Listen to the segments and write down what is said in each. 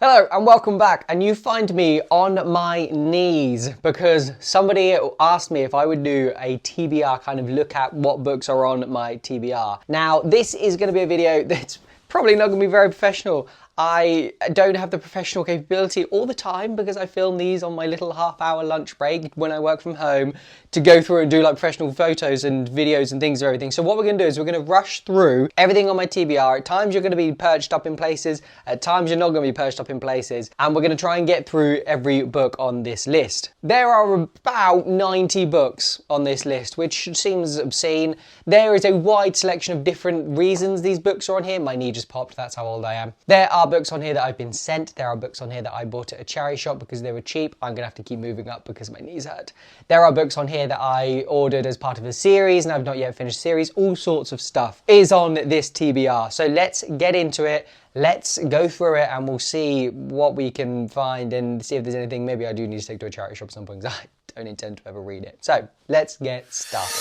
Hello and welcome back, and you find me on my knees because somebody asked me if I would do a TBR, kind of look at what books are on my TBR. Now this is going to be a video that's probably not going to be very professional. I don't have the professional capability all the time because I film these on my little half-hour lunch break when I work from home to go through and do like professional photos and videos and things and everything. So what we're going to do is we're going to rush through everything on my TBR. At times you're going to be perched up in places, at times you're not going to be perched up in places, and we're going to try and get through every book on this list. There are about 90 books on this list, which seems obscene. There is a wide selection of different reasons these books are on here. My knee just popped, that's how old I am. There are books on here that I've been sent. There are books on here that I bought at a charity shop because they were cheap. I'm gonna have to keep moving up because my knees hurt. There are books on here that I ordered as part of a series and I've not yet finished the series. All sorts of stuff is on this TBR. So let's get into it. Let's go through it and we'll see what we can find and see if there's anything maybe I do need to take to a charity shop at some point because I don't intend to ever read it. So let's get started.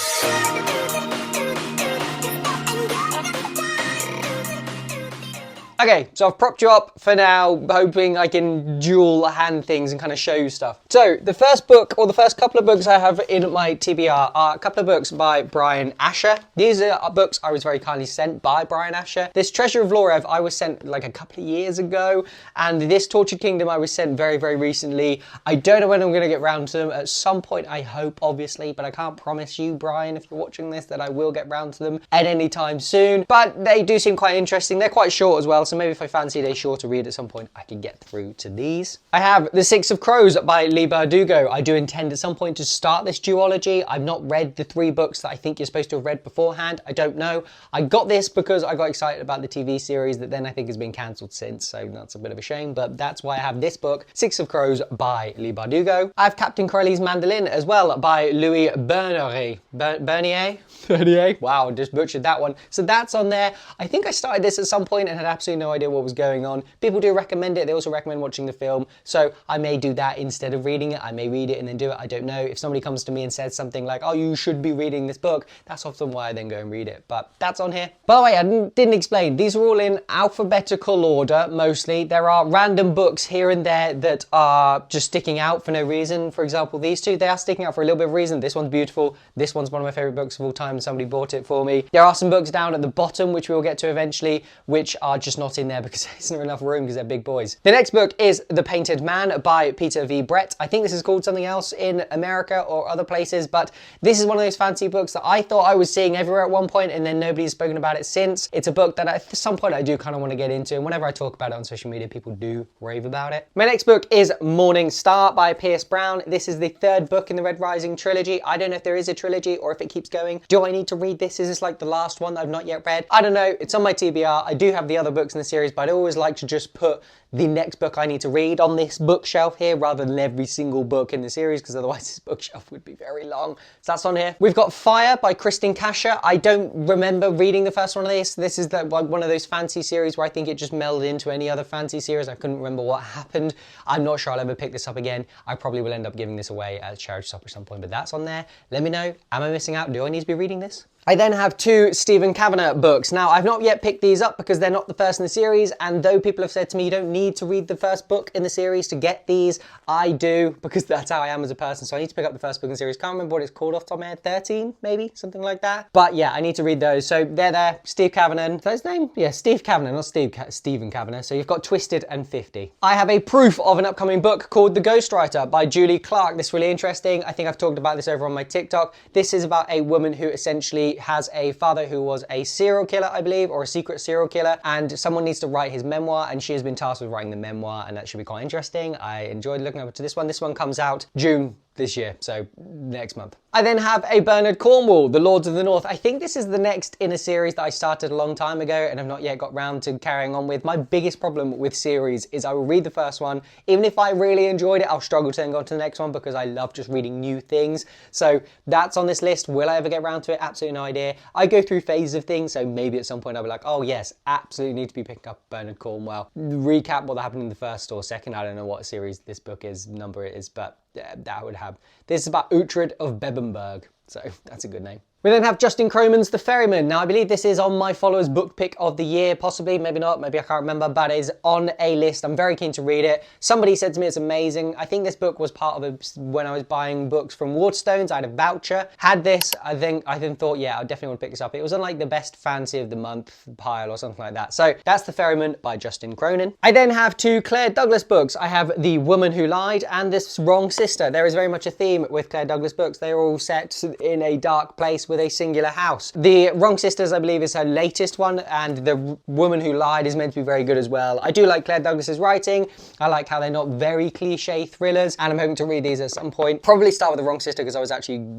Okay, so I've propped you up for now, hoping I can dual hand things and kind of show you stuff. So the first book, or the first couple of books I have in my TBR are a couple of books by Brian Asher. These are books I was very kindly sent by Brian Asher. This Treasure of Lorev I was sent like a couple of years ago, and this Tortured Kingdom I was sent very, very recently. I don't know when I'm going to get round to them. At some point, I hope, obviously, but I can't promise you, Brian, if you're watching this, that I will get round to them at any time soon. But they do seem quite interesting. They're quite short as well, so maybe if I fancied a shorter read at some point, I could get through to these. I have The Six of Crows by Leigh Bardugo. I do intend at some point to start this duology. I've not read the 3 books that I think you're supposed to have read beforehand. I don't know. I got this because I got excited about the TV series that then I think has been cancelled since, so that's a bit of a shame, but that's why I have this book, Six of Crows by Leigh Bardugo. I have Captain Corelli's Mandolin as well by Louis Bernier. Bernier? Wow, just butchered that one. So that's on there. I think I started this at some point and had absolutely no idea what was going on. People do recommend it. They also recommend watching the film. So I may do that instead of reading it. I may read it and then do it. I don't know. If somebody comes to me and says something like, oh, you should be reading this book, that's often why I then go and read it. But that's on here. By the way, I didn't explain. These are all in alphabetical order, mostly. There are random books here and there that are just sticking out for no reason. For example, these two, they are sticking out for a little bit of reason. This one's beautiful. This one's one of my favorite books of all time. Somebody bought it for me. There are some books down at the bottom, which we'll get to eventually, which are just not in there because there isn't enough room because they're big boys. The next book is The Painted Man by Peter V. Brett. I think this is called something else in America or other places, but this is one of those fancy books that I thought I was seeing everywhere at one point and then nobody's spoken about it since. It's a book that at some point I do kind of want to get into, and whenever I talk about it on social media, people do rave about it. My next book is Morning Star by Pierce Brown. This is the 3rd book in the Red Rising trilogy. I don't know if there is a trilogy or if it keeps going. Do I need to read this? Is this like the last one that I've not yet read? I don't know. It's on my TBR. I do have the other books in the series, but I always like to just put the next book I need to read on this bookshelf here rather than every single book in the series, because otherwise this bookshelf would be very long. So that's on here. We've got Fire by Kristin Kasher. I don't remember reading the first one of this. This is one of those fancy series where I think it just melded into any other fancy series. I couldn't remember what happened. I'm not sure I'll ever pick this up again. I probably will end up giving this away at a charity shop at some point, but that's on there. Let me know. Am I missing out? Do I need to be reading this? I then have 2 Stephen Kavanagh books. Now, I've not yet picked these up because they're not the first in the series, and though people have said to me you don't need to read the first book in the series to get these, I do, because that's how I am as a person, so I need to pick up the first book in the series. Can't remember what it's called off the top of my head, 13 maybe, something like that. But yeah, I need to read those, so they're there. Steve Kavanagh, is that his name? Yeah, Steve Kavanagh, not Stephen Kavanagh. So you've got Twisted and 50. I have a proof of an upcoming book called The Ghostwriter by Julie Clark. This is really interesting. I think I've talked about this over on my TikTok. This is about a woman who essentially has a father who was a serial killer, I believe, or a secret serial killer, and someone needs to write his memoir, and she has been tasked with writing the memoir, and that should be quite interesting. I enjoyed looking up to this one. This one comes out June this year, so next month. I then have a Bernard Cornwell, The Lords of the North. I think this is the next in a series that I started a long time ago and I've not yet got round to carrying on with. My biggest problem with series is I will read the first one. Even if I really enjoyed it, I'll struggle to then go on to the next one because I love just reading new things. So that's on this list. Will I ever get round to it? Absolutely no idea. I go through phases of things, so maybe at some point I'll be like, oh yes, absolutely need to be picking up Bernard Cornwell. Recap what happened in the first or second. I don't know what series this book is, number it is, but that would have. This is about Uhtred of Bebbanburg, so that's a good name. We then have Justin Croman's The Ferryman. Now, I believe this is on my followers' book pick of the year, possibly, maybe not, maybe I can't remember, but it is on a list. I'm very keen to read it. Somebody said to me it's amazing. I think this book was part of when I was buying books from Waterstones. I had a voucher, had this. I then thought, yeah, I definitely want to pick this up. It was on like the best fancy of the month pile or something like that. So that's The Ferryman by Justin Cronin. I then have two Claire Douglas books. I have The Woman Who Lied and This Wrong Sister. There is very much a theme with Claire Douglas books. They are all set in a dark place with a singular house. The Wrong Sisters, I believe, is her latest one, and The Woman Who Lied is meant to be very good as well. I do like Claire Douglas's writing. I like how they're not very cliche thrillers, and I'm hoping to read these at some point. Probably start with The Wrong Sister because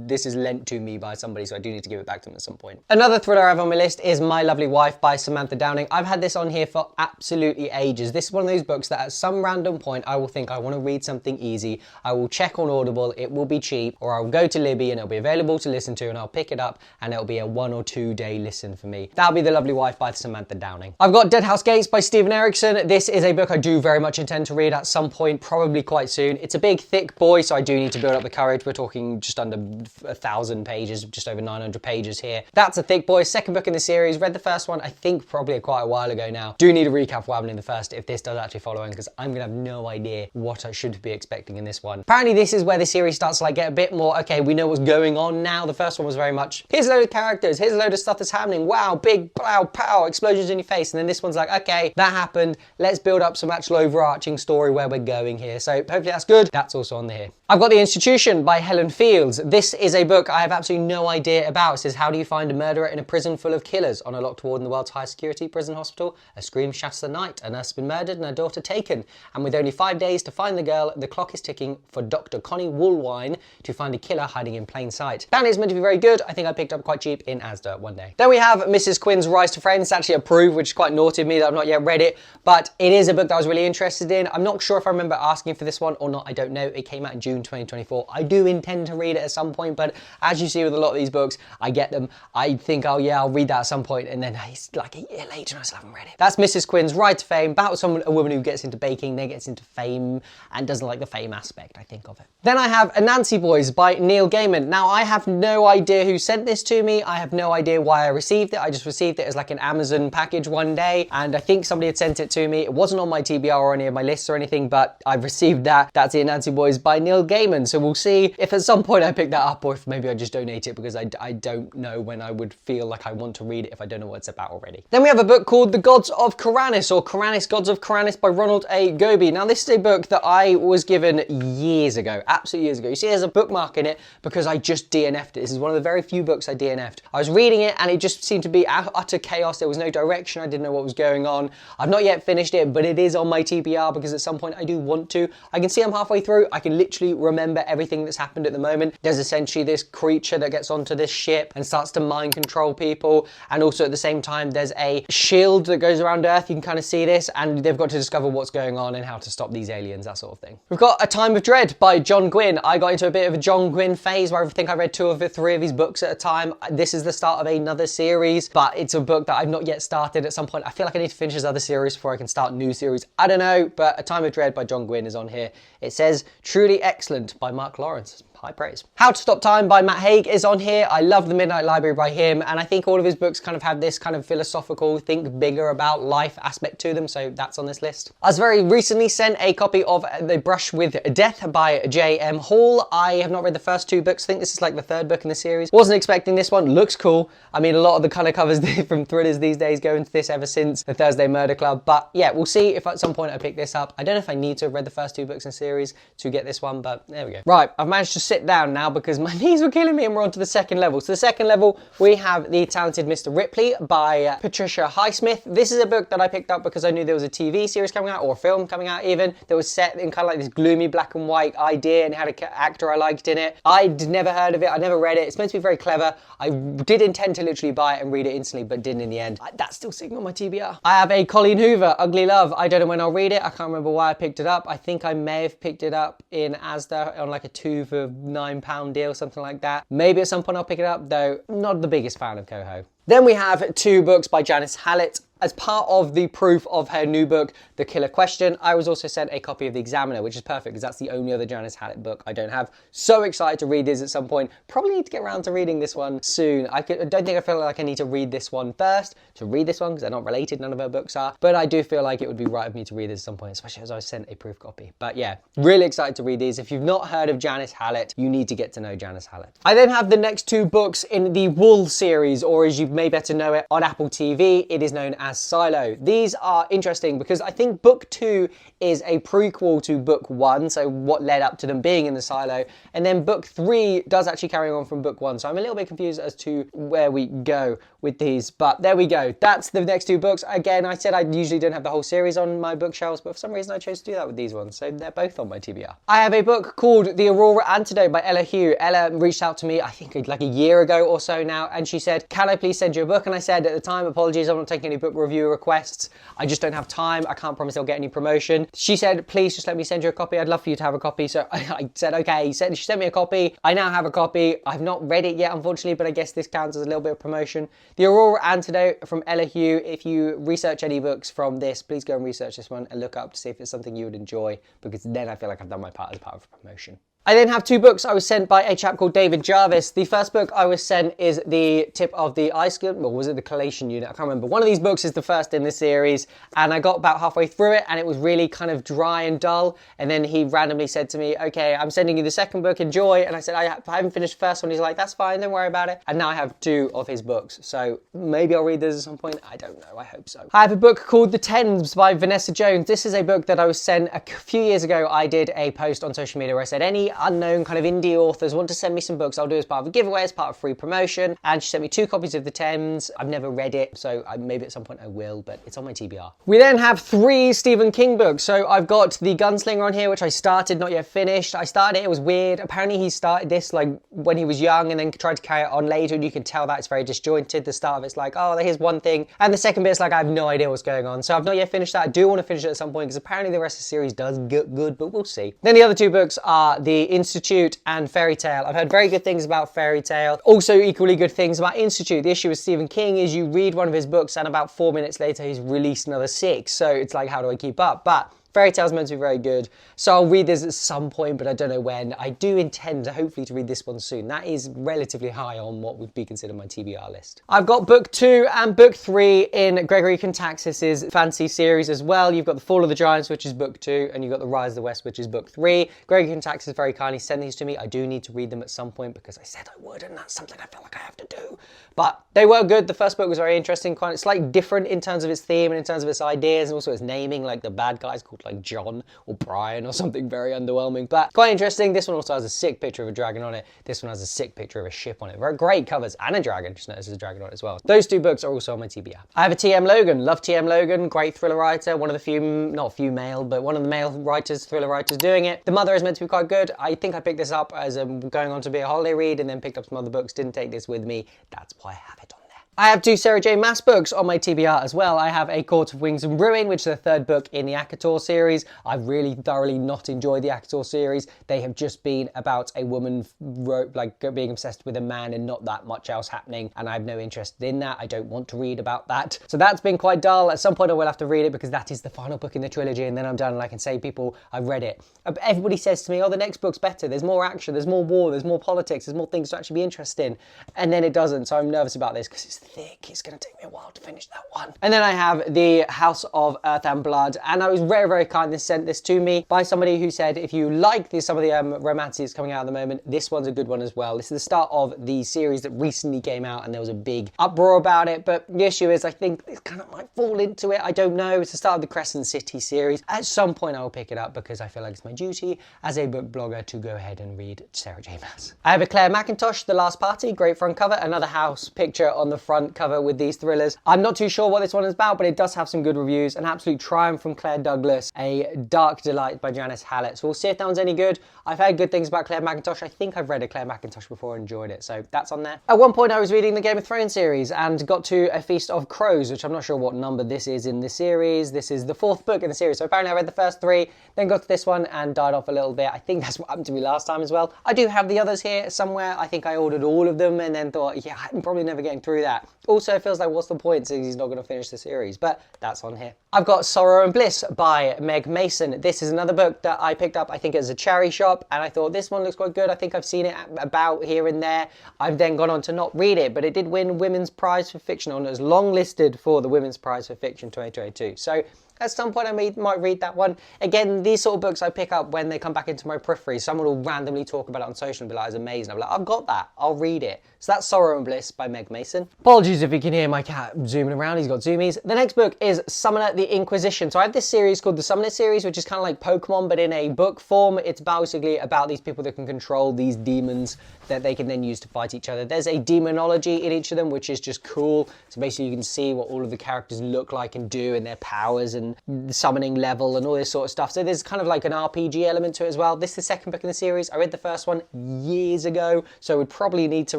this is lent to me by somebody, so I do need to give it back to them at some point. Another thriller I have on my list is My Lovely Wife by Samantha Downing. I've had this on here for absolutely ages. This is one of those books that at some random point I will think I want to read something easy. I will check on Audible, it will be cheap, or I'll go to Libby and it'll be available to listen to, and I'll pick it up and it'll be a 1 or 2 day listen for me. That'll be The Lovely Wife by Samantha Downing. I've got Dead House Gates by Stephen Erickson. This is a book I do very much intend to read at some point, probably quite soon. It's a big, thick boy, so I do need to build up the courage. We're talking just under 1,000 pages, just over 900 pages here. That's a thick boy. Second book in the series. Read the first one, I think, probably quite a while ago now. Do need a recap of what happened in the first if this does actually follow in, because I'm gonna have no idea what I should be expecting in this one. Apparently, this is where the series starts to like get a bit more, okay, we know what's going on now. The first one was very much, here's a load of characters, here's a load of stuff that's happening, wow, big pow, pow, explosions in your face. And then this one's like, okay, that happened, let's build up some actual overarching story where we're going here. So hopefully that's good. That's also on here. I've got The Institution by Helen Fields. This is a book I have absolutely no idea about. It says, how do you find a murderer in a prison full of killers? On a locked ward in the world's highest security prison hospital, a scream shatters the night. A nurse has been murdered and her daughter taken. And with only 5 days to find the girl, the clock is ticking for Dr. Connie Woolwine to find a killer hiding in plain sight. Apparently it's meant to be very good. I think I picked up quite cheap in Asda one day. Then we have Mrs. Quinn's Rise to Friends. It's actually approved, which is quite naughty of me that I've not yet read it, but it is a book that I was really interested in. I'm not sure if I remember asking for this one or not. I don't know. It came out in June 2024. I do intend to read it at some point, but as you see with a lot of these books, I get them. I think, oh yeah, I'll read that at some point, and then it's like a year later and I still haven't read it. That's Mrs. Quinn's Rise to Fame, about a woman who gets into baking, then gets into fame, and doesn't like the fame aspect, I think, of it. Then I have Anansi Boys by Neil Gaiman. Now, I have no idea who sent this to me. I have no idea why I received it. I just received it as like an Amazon package one day, and I think somebody had sent it to me. It wasn't on my TBR or any of my lists or anything, but I've received that. That's the Anansi Boys by Neil Gaiman. So we'll see if at some point I pick that up, or if maybe I just donate it, because I don't know when I would feel like I want to read it if I don't know what it's about already. Then we have a book called The Gods of Karanis, or Karanis, Gods of Karanis by Ronald A. Goby. Now, this is a book that I was given years ago, absolutely years ago. You see there's a bookmark in it because I just DNF'd it. This is one of the very few books I DNF'd. I was reading it and it just seemed to be utter chaos. There was no direction. I didn't know what was going on. I've not yet finished it, but it is on my TBR because at some point I do want to. I can see I'm halfway through. I can literally remember everything that's happened at the moment. There's essentially this creature that gets onto this ship and starts to mind control people. And also at the same time, there's a shield that goes around Earth. You can kind of see this, and they've got to discover what's going on and how to stop these aliens, that sort of thing. We've got A Time of Dread by John Gwynne. I got into a bit of a John Gwynne phase where I think I read 2 or 3 of his books at a time. This is the start of another series, but it's a book that I've not yet started. At some point, I feel like I need to finish his other series before I can start new series. I don't know, but A Time of Dread by John Gwynne is on here. It says, truly excellent by Mark Lawrence. High praise. How to Stop Time by Matt Haig is on here. I love The Midnight Library by him, and I think all of his books kind of have this kind of philosophical, think bigger about life aspect to them, so that's on this list. I was very recently sent a copy of The Brush with Death by J.M. Hall. I have not read the first 2 books. I think this is like the 3rd book in the series. Wasn't expecting this one. Looks cool. I mean, a lot of the kind of covers from thrillers these days go into this ever since the Thursday Murder Club, but yeah, we'll see if at some point I pick this up. I don't know if I need to have read the first 2 books in the series to get this one, but there we go. Right, I've managed to sit down now because my knees were killing me, and we're on to the 2nd level. So the 2nd level, we have The Talented Mr. Ripley by Patricia Highsmith. This is a book that I picked up because I knew there was a TV series coming out, or a film coming out even, that was set in kind of like this gloomy black and white idea, and it had an actor I liked in it. I'd never heard of it, I never read it. It's meant to be very clever. I did intend to literally buy it and read it instantly, but didn't in the end. That's still sitting on my TBR. I have a Colleen Hoover, Ugly Love. I don't know when I'll read it. I can't remember why I picked it up. I think I may have picked it up in Asda on like a 2 for £9 deal, something like that. Maybe at some point I'll pick it up, though not the biggest fan of Coho. Then we have 2 books by Janice Hallett. As part of the proof of her new book, The Killer Question, I was also sent a copy of The Examiner, which is perfect because that's the only other Janice Hallett book I don't have. So excited to read this at some point. Probably need to get around to reading this one soon. I don't think I feel like I need to read this one first to read this one because they're not related, none of her books are. But I do feel like it would be right of me to read this at some point, especially as I was sent a proof copy. But yeah, really excited to read these. If you've not heard of Janice Hallett, you need to get to know Janice Hallett. I then have the next 2 books in the Wool series, or as you may better know it on Apple TV, it is known as Silo. These are interesting because I think book 2 is a prequel to book 1, so what led up to them being in the silo, and then book 3 does actually carry on from book 1, so I'm a little bit confused as to where we go with these, but there we go. That's the next 2 books. Again, I said I usually don't have the whole series on my bookshelves, but for some reason I chose to do that with these ones, so they're both on my TBR. I have a book called The Aurora Antidote by Ella Hugh. Ella reached out to me, I think like a year ago or so now, and she said, can I please send you a book? And I said at the time, apologies, I'm not taking any book review requests. I just don't have time. I can't promise I'll get any promotion. She said, please just let me send you a copy. I'd love for you to have a copy. So I said, okay. She sent me a copy. I now have a copy. I've not read it yet, unfortunately, but I guess this counts as a little bit of promotion. The Aurora Antidote from Ella Hugh. If you research any books from this, please go and research this one and look up to see if it's something you would enjoy, because then I feel like I've done my part as part of a promotion. I then have 2 books I was sent by a chap called David Jarvis. The first book I was sent is The Tip of the Iceberg, or was it The Collation Unit? I can't remember. One of these books is the first in the series, and I got about halfway through it and it was really kind of dry and dull, and then he randomly said to me, okay, I'm sending you the second book, enjoy. And I said, I haven't finished the first one. He's like, that's fine, don't worry about it. And now I have 2 of his books, so maybe I'll read those at some point. I don't know, I hope so. I have a book called The Thames by Vanessa Jones. This is a book that I was sent a few years ago. I did a post on social media where I said, any unknown kind of indie authors want to send me some books, I'll do as part of a giveaway, as part of free promotion. And she sent me 2 copies of The Thames. I've never read it, so maybe at some point I will, but it's on my TBR. We then have 3 Stephen King books. So I've got The Gunslinger on here, which I started, not yet finished. I started it was weird. Apparently he started this like when he was young and then tried to carry it on later, and you can tell that it's very disjointed. The start of it's like, oh, here's one thing, and the second bit's like, I have no idea what's going on. So I've not yet finished that. I do want to finish it at some point because apparently the rest of the series does get good, but we'll see. Then the other 2 books are The Institute and Fairy Tale. I've heard very good things about Fairy Tale. Also equally good things about Institute. The issue with Stephen King is you read one of his books and about 4 minutes later he's released another 6. So it's like, how do I keep up? But Fairy Tale's meant to be very good, so I'll read this at some point, but I don't know when. I do intend to hopefully to read this one soon. That is relatively high on what would be considered my TBR list. I've got book 2 and book 3 in Gregory Contaxis's fantasy series as well. You've got The Fall of the Giants, which is book 2, and you've got The Rise of the West, which is book 3. Gregory Contaxis very kindly sent these to me. I do need to read them at some point because I said I would, and that's something I feel like I have to do. But they were good. The first book was very interesting, quite slightly different in terms of its theme and in terms of its ideas, and also its naming, like the bad guy's called like John or Brian or something very underwhelming, but quite interesting. This one also has a sick picture of a dragon on it. This one has a sick picture of a ship on it. Very great covers, and a dragon. Just notice there's a dragon on it as well. Those 2 books are also on my TBR. I have a T.M. Logan. Love T.M. Logan. Great thriller writer. One of the few, not female, but one of the male writers, thriller writers doing it. The Mother is meant to be quite good. I think I picked this up as going on to be a holiday read and then picked up some other books. Didn't take this with me. That's why I have it on. I have 2 Sarah J. Maas books on my TBR as well. I have A Court of Wings and Ruin, which is the 3rd book in the Akator series. I've really thoroughly not enjoyed the Akator series. They have just been about a woman being obsessed with a man and not that much else happening, and I have no interest in that. I don't want to read about that. So that's been quite dull. At some point I will have to read it because that is the final book in the trilogy, and then I'm done and I can say, people, I've read it. Everybody says to me, oh, the next book's better. There's more action, there's more war, there's more politics, there's more things to actually be interested in. And then it doesn't, so I'm nervous about this because it's thick. It's going to take me a while to finish that one. And then I have The House of Earth and Blood, and I was very, very kindly sent this to me by somebody who said, if you like some of the romances coming out at the moment, this one's a good one as well. This is the start of the series that recently came out, and there was a big uproar about it, but the issue is I think this kind of might fall into it. I don't know. It's the start of the Crescent City series. At some point I will pick it up because I feel like it's my duty as a book blogger to go ahead and read Sarah J. Maas. I have a Claire Mackintosh, The Last Party, great front cover, another house picture on the front cover with these thrillers. I'm not too sure what this one is about, but it does have some good reviews. An Absolute Triumph from Claire Douglas, A Dark Delight by Janice Hallett. So we'll see if that one's any good. I've heard good things about Claire Mackintosh. I think I've read a Claire Mackintosh before and enjoyed it, so that's on there. At one point I was reading the Game of Thrones series and got to A Feast of Crows, which I'm not sure what number this is in the series. This is the 4th book in the series, so apparently I read the first 3, then got to this one and died off a little bit. I think that's what happened to me last time as well. I do have the others here somewhere. I think I ordered all of them and then thought, yeah, I'm probably never getting through that. that. Also, it feels like what's the point since he's not going to finish the series, but that's on here. I've got Sorrow and Bliss by Meg Mason. This is another book that I picked up, I think, as a charity shop, and I thought this one looks quite good. I think I've seen it about here and there. I've then gone on to not read it, but it did win Women's Prize for Fiction, and it was long listed for the Women's Prize for Fiction 2022. So at some point I might read that one. Again, these sort of books I pick up when they come back into my periphery. Someone will randomly talk about it on social and be like, it's amazing. I'm like, I've got that. I'll read it. So that's Sorrow and Bliss by Meg Mason. Apologies if you can hear my cat zooming around. He's got zoomies. The next book is Summoner the Inquisition. So I have this series called the Summoner series, which is kind of like Pokemon, but in a book form. It's basically about these people that can control these demons that they can then use to fight each other. There's a demonology in each of them, which is just cool. So basically you can see what all of the characters look like and do and their powers and the summoning level and all this sort of stuff. So there's kind of like an RPG element to it as well. This is the second book in the series. I read the first one years ago, so I would probably need to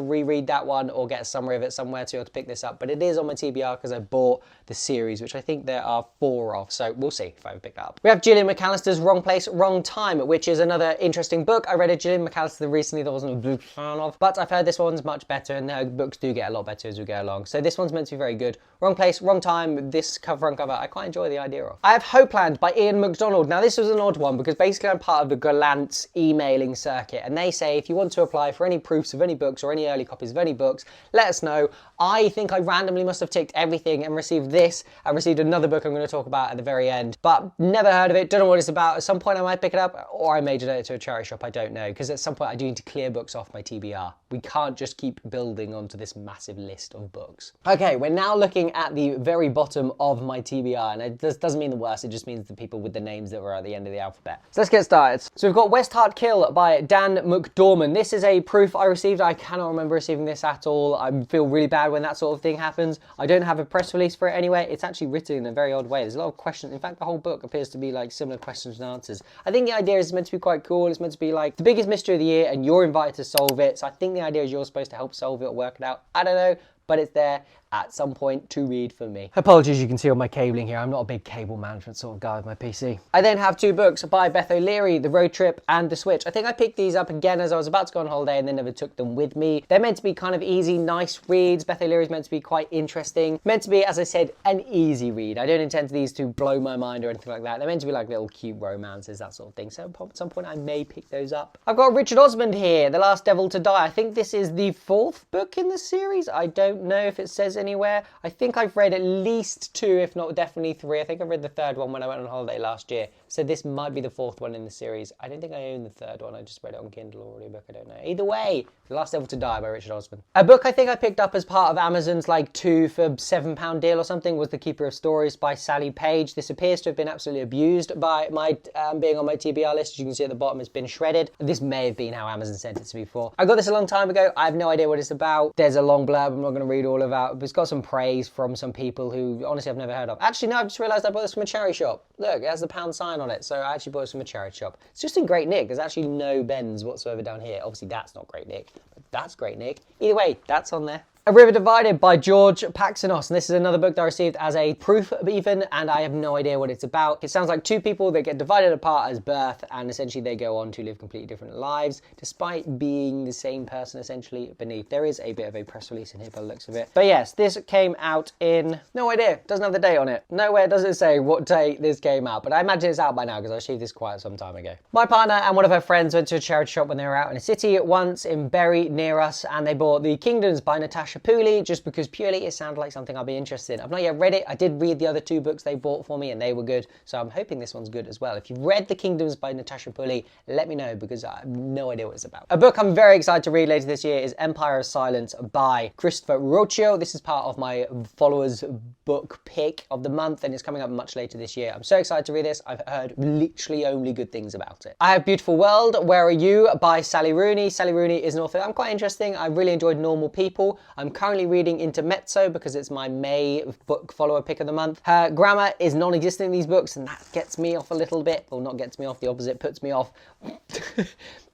reread that one or get a summary of it somewhere to be able to pick this up. But it is on my TBR because I bought the series, which I think there are 4 of. So we'll see if I can pick that up. We have Gillian McAllister's Wrong Place, Wrong Time, which is another interesting book. I read a Gillian McAllister recently that I wasn't a big fan of, but I've heard this one's much better, and her books do get a lot better as we go along. So this one's meant to be very good. Wrong Place, Wrong Time. This front cover I quite enjoy the idea of. I have Hopeland by Ian MacDonald. Now this was an odd one because basically I'm part of the Gallant emailing circuit, and they say if you want to apply for any proofs of any books or any early copies of any books, let us know. I think I randomly must have ticked everything and received this. I received another book I'm going to talk about at the very end, but never heard of it, don't know what it's about. At some point I might pick it up, or I may donate it to a charity shop, I don't know, because at some point I do need to clear books off my TBR. We can't just keep building onto this massive list of books. Okay, we're now looking at the very bottom of my TBR, and it doesn't mean the worst, it just means the people with the names that were at the end of the alphabet. So let's get started. So we've got West Heart Kill by Dan McDorman. This is a proof I received. I cannot remember receiving this at all. I feel really bad when that sort of thing happens. I don't have a press release for it anyway. It's actually written in a very odd way. There's a lot of questions. In fact, the whole book appears to be like similar questions and answers. I think the idea is meant to be quite cool. It's meant to be like the biggest mystery of the year and you're invited to solve it. So I think the idea is you're supposed to help solve it or work it out. I don't know, but it's there at some point to read for me. Apologies, you can see all my cabling here. I'm not a big cable management sort of guy with my PC. I then have 2 books by Beth O'Leary, The Road Trip and The Switch. I think I picked these up again as I was about to go on holiday and then never took them with me. They're meant to be kind of easy, nice reads. Beth O'Leary's meant to be quite interesting. Meant to be, as I said, an easy read. I don't intend these to blow my mind or anything like that. They're meant to be like little cute romances, that sort of thing. So at some point I may pick those up. I've got Richard Osmond here, The Last Devil to Die. I think this is the 4th book in the series. I don't know if it says anywhere. I think I've read at least 2, if not definitely 3. I think I read the 3rd one when I went on holiday last year. So this might be the 4th one in the series. I don't think I own the 3rd one. I just read it on Kindle or audiobook. I don't know. Either way, The Last Devil to Die by Richard Osman. A book I think I picked up as part of Amazon's like 2 for £7 deal or something was The Keeper of Stories by Sally Page. This appears to have been absolutely abused by my being on my TBR list. As you can see at the bottom, it's been shredded. This may have been how Amazon sent it to me for. I got this a long time ago. I have no idea what it's about. There's a long blurb. I'm not going to read all of it. But it's got some praise from some people who honestly I've never heard of. Actually, no, I've just realised I bought this from a charity shop. Look, it has the pound sign on it. So I actually bought this from a charity shop. It's just in great nick. There's actually no bends whatsoever down here. Obviously, that's not great nick, but that's great nick. Either way, that's on there. A River Divided by George Paxinos, and this is another book that I received as a proof even, and I have no idea what it's about. It sounds like 2 people that get divided apart as birth, and essentially they go on to live completely different lives, despite being the same person essentially beneath. There is a bit of a press release in here by the looks of it. But yes, this came out in, no idea, doesn't have the date on it. Nowhere does it say what date this came out, but I imagine it's out by now because I received this quite some time ago. My partner and one of her friends went to a charity shop when they were out in a city once in Bury near us, and they bought The Kingdoms by Natasha Pooley, just because purely it sounded like something I'll be interested in. I've not yet read it. I did read the other 2 books they bought for me and they were good, so I'm hoping this one's good as well. If you've read The Kingdoms by Natasha Pooley, let me know because I have no idea what it's about. A book I'm very excited to read later this year is Empire of Silence by Christopher Roccio. This is part of my followers book pick of the month and it's coming up much later this year. I'm so excited to read this. I've heard literally only good things about it. I have Beautiful World, Where Are You by Sally Rooney. Sally Rooney is an author I'm quite interesting. I really enjoyed Normal People. I'm currently reading Intermezzo because it's my May book follower pick of the month. Her grammar is non-existent in these books and that gets me off a little bit, or not gets me off, the opposite, puts me off.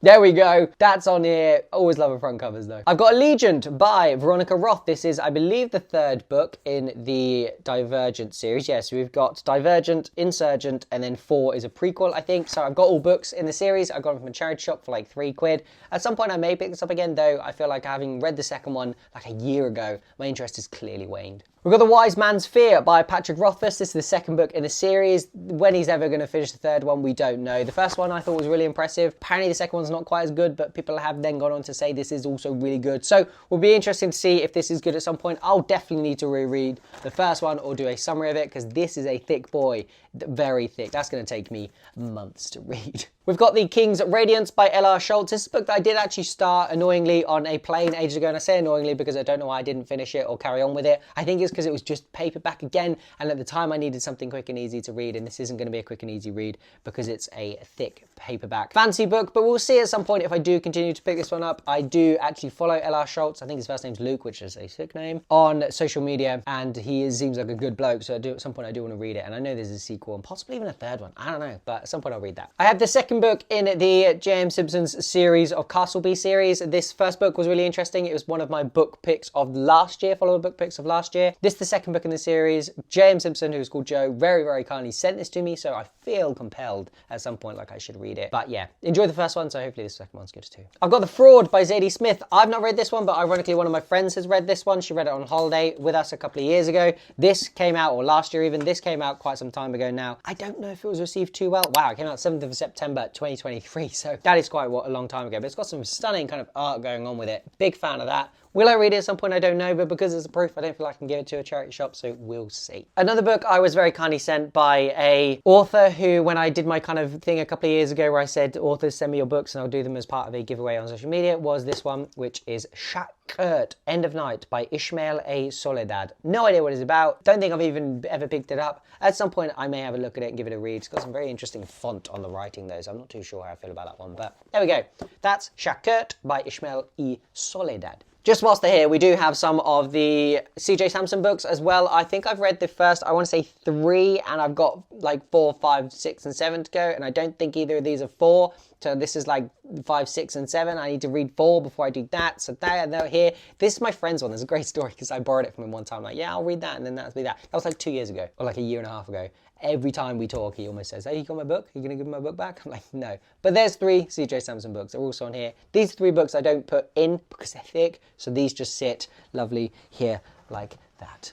There we go. That's on here. Always love the front covers though. I've got Allegiant by Veronica Roth. This is, I believe, the third book in the Divergent series. Yes, we've got Divergent, Insurgent, and then 4 is a prequel, I think. So I've got all books in the series. I got them from a charity shop for like £3. At some point I may pick this up again though. I feel like having read the second one like a year ago, my interest has clearly waned. We've got The Wise Man's Fear by Patrick Rothfuss. This is the second book in the series. When he's ever going to finish the third one, we don't know. The first one I thought was really impressive. Apparently the second one's not quite as good, but people have then gone on to say this is also really good. So we'll be interesting to see if this is good at some point. I'll definitely need to reread the first one or do a summary of it because this is a thick boy. Very thick. That's going to take me months to read. We've got The King's Radiance by L.R. Schultz. This is a book that I did actually start annoyingly on a plane ages ago, and I say annoyingly because I don't know why I didn't finish it or carry on with it. I think it's because it was just paperback again, and at the time I needed something quick and easy to read, and this isn't going to be a quick and easy read because it's a thick paperback fancy book, but we'll see at some point if I do continue to pick this one up. I do actually follow L.R. Schultz. I think his first name's Luke, which is a sick name, on social media, and seems like a good bloke, so at some point I do want to read it, and I know there's a sequel and possibly even a third one. I don't know, but at some point I'll read that. I have the second book in the J.M. Simpson's series of Castleby series. This first book was really interesting. It was one of my book picks of last year, follower book picks of last year. This is the second book in the series. J.M. Simpson, who's called Joe, very, very kindly sent this to me, so I feel compelled at some point like I should read it. But yeah, enjoy the first one, so hopefully the second one's good too. I've got The Fraud by Zadie Smith. I've not read this one, but ironically one of my friends has read this one. She read it on holiday with us a couple of years ago. This came out, or last year even, this came out quite some time ago now. I don't know if it was received too well. Wow, it came out 7th of September 2023, so that is quite a long time ago, but it's got some stunning kind of art going on with it. Big fan of that. Will I read it at some point? I don't know, but because it's a proof, I don't feel like I can give it to a charity shop, so we'll see. Another book I was very kindly sent by a author who, when I did my kind of thing a couple of years ago where I said, authors, send me your books and I'll do them as part of a giveaway on social media, was this one, which is Shakert, End of Night by Ishmael A. Soledad. No idea what it's about. Don't think I've even ever picked it up. At some point, I may have a look at it and give it a read. It's got some very interesting font on the writing though, so I'm not too sure how I feel about that one, but there we go. That's Shakert by Ishmael E. Soledad. Just whilst they're here, we do have some of the CJ Sampson books as well. I think I've read the first, I want to say 3, and I've got like 4, 5, 6, and 7 to go, and I don't think either of these are 4. So this is like 5, 6, and 7. I need to read 4 before I do that. So they're here. This is my friend's one. There's a great story because I borrowed it from him one time. Like, yeah, I'll read that, and then that'll be that. That was like 2 years ago, or like a year and a half ago. Every time we talk, he almost says, hey, you got my book? Are you going to give me my book back? I'm like, no. But there's 3 CJ Sampson books. They're also on here. These 3 books I don't put in because they're thick. So these just sit lovely here like that.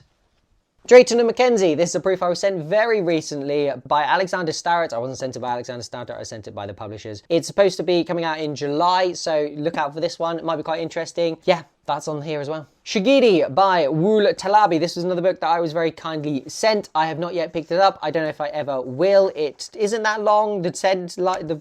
Drayton and Mackenzie. This is a proof I was sent very recently by Alexander Starrett. I wasn't sent it by Alexander Starrett, I sent it by the publishers. It's supposed to be coming out in July, so look out for this one. It might be quite interesting. Yeah, that's on here as well. Shigiri by Wul Talabi. This was another book that I was very kindly sent. I have not yet picked it up. I don't know if I ever will. It isn't that long. The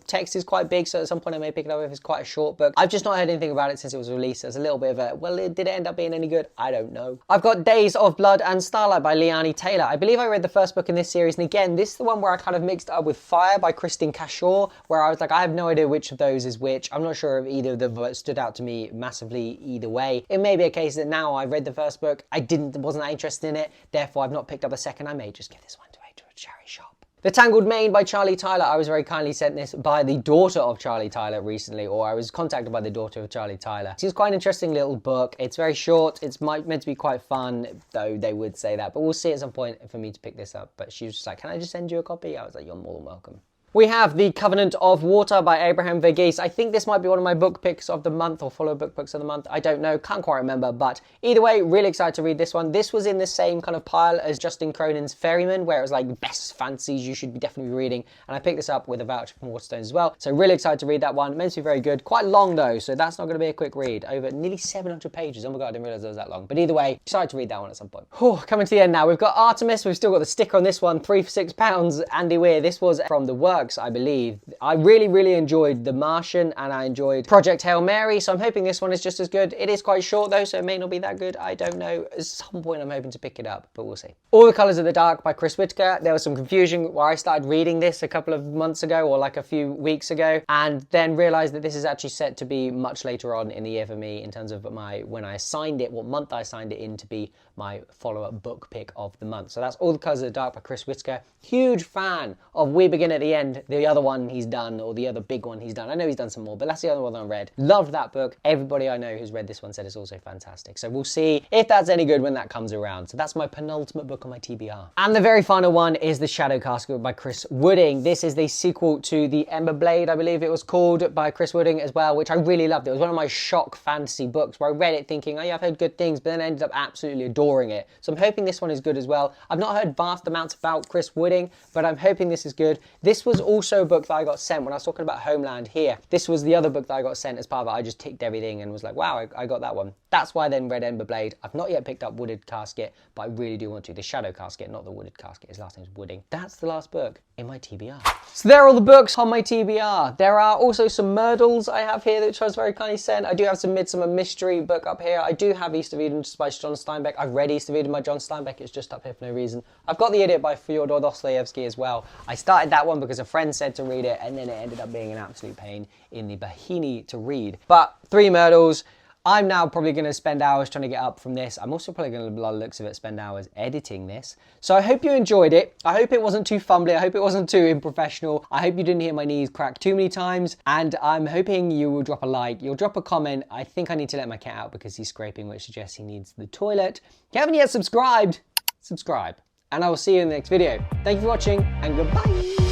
text is quite big, so at some point I may pick it up if it's quite a short book. I've just not heard anything about it since it was released. There's a little bit of a, well, did it end up being any good? I don't know. I've got Days of Blood and Starlight by Liani Taylor. I believe I read the first book in this series, and again, this is the one where I kind of mixed it up with Fire by Kristin Cashore, where I was like, I have no idea which of those is which. I'm not sure if either of them stood out to me massively either way. It may be a case that now I've read the first book, wasn't that interested in it, therefore I've not picked up the second. I may just give this one to a charity shop. The Tangled Mane by Charlie Tyler. I was very kindly sent this by the daughter of Charlie Tyler recently, or I was contacted by the daughter of Charlie Tyler. It's quite an interesting little book. It's very short. It's meant to be quite fun, though they would say that, but we'll see at some point for me to pick this up. But she was just like, can I just send you a copy? I was like, you're more than welcome. We have The Covenant of Water by Abraham Verghese. I think this might be one of my book picks of the month or follow book picks of the month. I don't know, can't quite remember, but either way, really excited to read this one. This was in the same kind of pile as Justin Cronin's Ferryman, where it was like the best fantasies you should be definitely reading, and I picked this up with a voucher from Waterstones as well. So really excited to read that one. Meant to be very good. Quite long though, so that's not going to be a quick read. Over nearly 700 pages. Oh my god, I didn't realize it was that long. But either way, excited to read that one at some point. Whew, coming to the end now. We've got Artemis. We've still got the sticker on this one. 3 for £6. Andy Weir. This was from The Works, I believe. I really enjoyed The Martian, and I enjoyed Project Hail Mary, so I'm hoping this one is just as good. It is quite short though, so it may not be that good. I don't know. At some point I'm hoping to pick it up, but we'll see. All the Colours of the Dark by Chris Whitaker. There was some confusion where I started reading this a couple of months ago, or like a few weeks ago, and then realised that this is actually set to be much later on in the year for me in terms of when I assigned it, what month I signed it in to be my follow-up book pick of the month. So that's All the Colours of the Dark by Chris Whitaker. Huge fan of We Begin at the End and the other one he's done, or the other big one he's done. I know he's done some more, but that's the other one I read. Loved that book. Everybody I know who's read this one said it's also fantastic. So we'll see if that's any good when that comes around. So that's my penultimate book on my TBR. And the very final one is The Shadow Casket by Chris Wooding. This is the sequel to The Ember Blade, I believe it was called, by Chris Wooding as well, which I really loved. It was one of my shock fantasy books where I read it thinking, oh yeah, I've heard good things, but then I ended up absolutely adoring it. So I'm hoping this one is good as well. I've not heard vast amounts about Chris Wooding, but I'm hoping this is good. This was also a book that I got sent when I was talking about Homeland here. This was the other book that I got sent as part of it. I just ticked everything and was like, wow, I got that one. That's why I then read Ember Blade. I've not yet picked up Wooded Casket, but I really do want to. The Shadow Casket, not the Wooded Casket. His last name's Wooding. That's the last book in my TBR. So there are all the books on my TBR. There are also some Myrtles I have here, which I was very kindly sent. I do have some Midsummer Mystery book up here. I do have East of Eden by John Steinbeck. I've read East of Eden by John Steinbeck. It's just up here for no reason. I've got The Idiot by Fyodor Dostoevsky as well. I started that one because a friend said to read it, and then it ended up being an absolute pain in the Bahini to read. But 3 Myrtles. I'm now probably going to spend hours trying to get up from this. I'm also probably going to, by the looks of it, spend hours editing this. So I hope you enjoyed it. I hope it wasn't too fumbly. I hope it wasn't too unprofessional. I hope you didn't hear my knees crack too many times. And I'm hoping you will drop a like. You'll drop a comment. I think I need to let my cat out because he's scraping, which suggests he needs the toilet. If you haven't yet subscribed, subscribe. And I will see you in the next video. Thank you for watching, and goodbye.